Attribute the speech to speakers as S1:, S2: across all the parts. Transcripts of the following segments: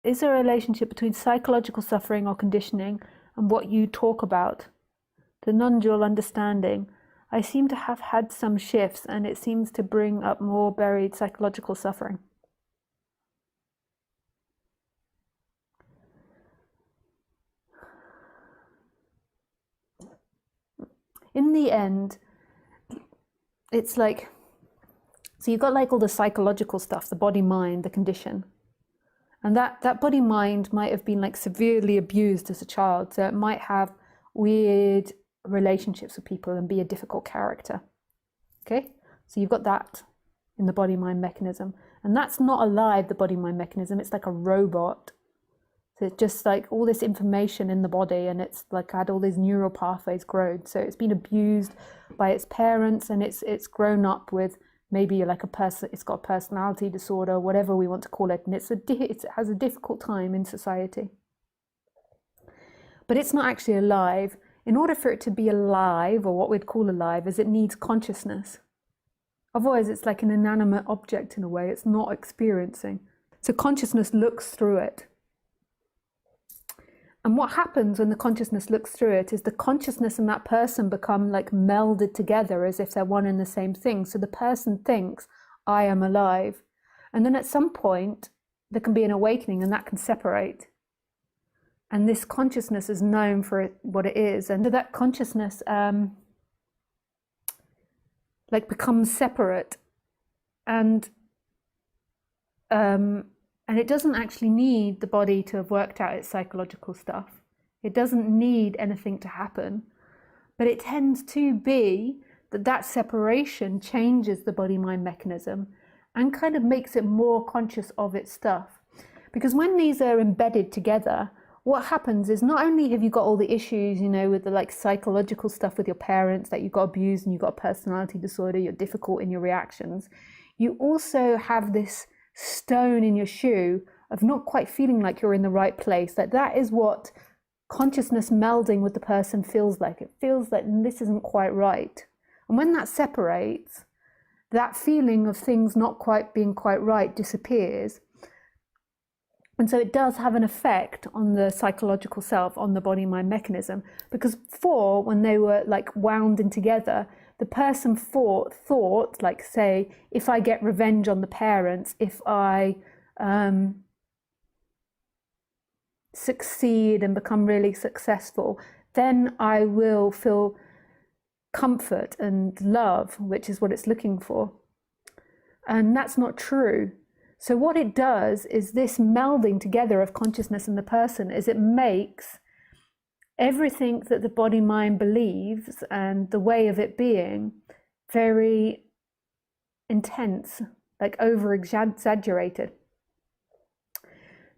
S1: is there a relationship between psychological suffering or conditioning and what you talk about? The non-dual understanding. I seem to have had some shifts and it seems to bring up more buried psychological suffering. In the end, it's like, so you've got like all the psychological stuff, the body, mind, the condition. And that body mind might have been like severely abused as a child. So it might have weird relationships with people and be a difficult character. Okay, so you've got that in the body mind mechanism. And that's not alive, the body mind mechanism. It's like a robot. So it's just like all this information in the body, and it's like had all these neural pathways grown. So it's been abused by its parents, and it's grown up with maybe like a person, it's got a personality disorder, whatever we want to call it, and it has a difficult time in society. But it's not actually alive. In order for it to be alive, or what we'd call alive, is it needs consciousness. Otherwise, it's like an inanimate object in a way. It's not experiencing. So consciousness looks through it. And what happens when the consciousness looks through it is the consciousness and that person become like melded together as if they're one and the same thing. So the person thinks, I am alive. And then at some point, there can be an awakening and that can separate. And this consciousness is known for what it is. And that consciousness like becomes separate. And it doesn't actually need the body to have worked out its psychological stuff. It doesn't need anything to happen. But it tends to be that separation changes the body-mind mechanism and kind of makes it more conscious of its stuff. Because when these are embedded together, what happens is not only have you got all the issues, you know, with the like psychological stuff with your parents, that you got abused and you got a personality disorder, you're difficult in your reactions, you also have this stone in your shoe of not quite feeling like you're in the right place. That is what consciousness melding with the person feels like. It feels like this isn't quite right. And when that separates, that feeling of things not quite being quite right disappears. And so it does have an effect on the psychological self, on the body-mind mechanism, because before, when they were like wound in together, the person thought like, say, if I get revenge on the parents, if I succeed and become really successful, then I will feel comfort and love, which is what it's looking for. And that's not true. So what it does is this melding together of consciousness and the person is it makes everything that the body-mind believes and the way of it being very intense, like over-exaggerated.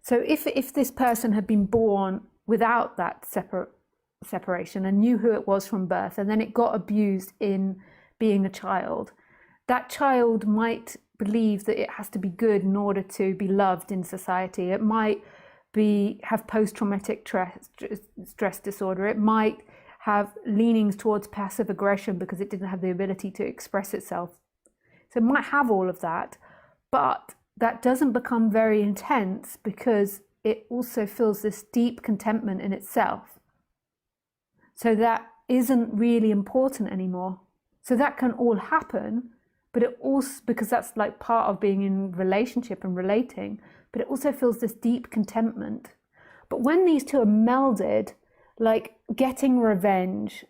S1: So if this person had been born without that separation and knew who it was from birth, and then it got abused in being a child, that child might believe that it has to be good in order to be loved in society. It might have post-traumatic stress disorder. It might have leanings towards passive aggression because it didn't have the ability to express itself. So it might have all of that, but that doesn't become very intense because it also feels this deep contentment in itself. So that isn't really important anymore. So that can all happen, but it also, because that's like part of being in relationship and relating, but it also feels this deep contentment. But when these two are melded, like getting revenge,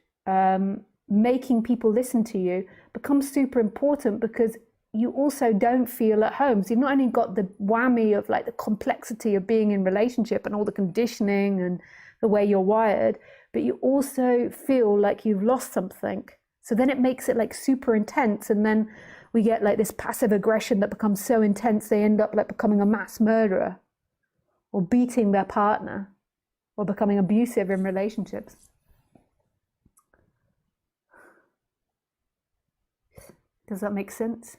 S1: making people listen to you becomes super important because you also don't feel at home. So you've not only got the whammy of like the complexity of being in relationship and all the conditioning and the way you're wired, but you also feel like you've lost something. So then it makes it like super intense, and then we get like this passive aggression that becomes so intense they end up like becoming a mass murderer or beating their partner or becoming abusive in relationships. Does that make sense?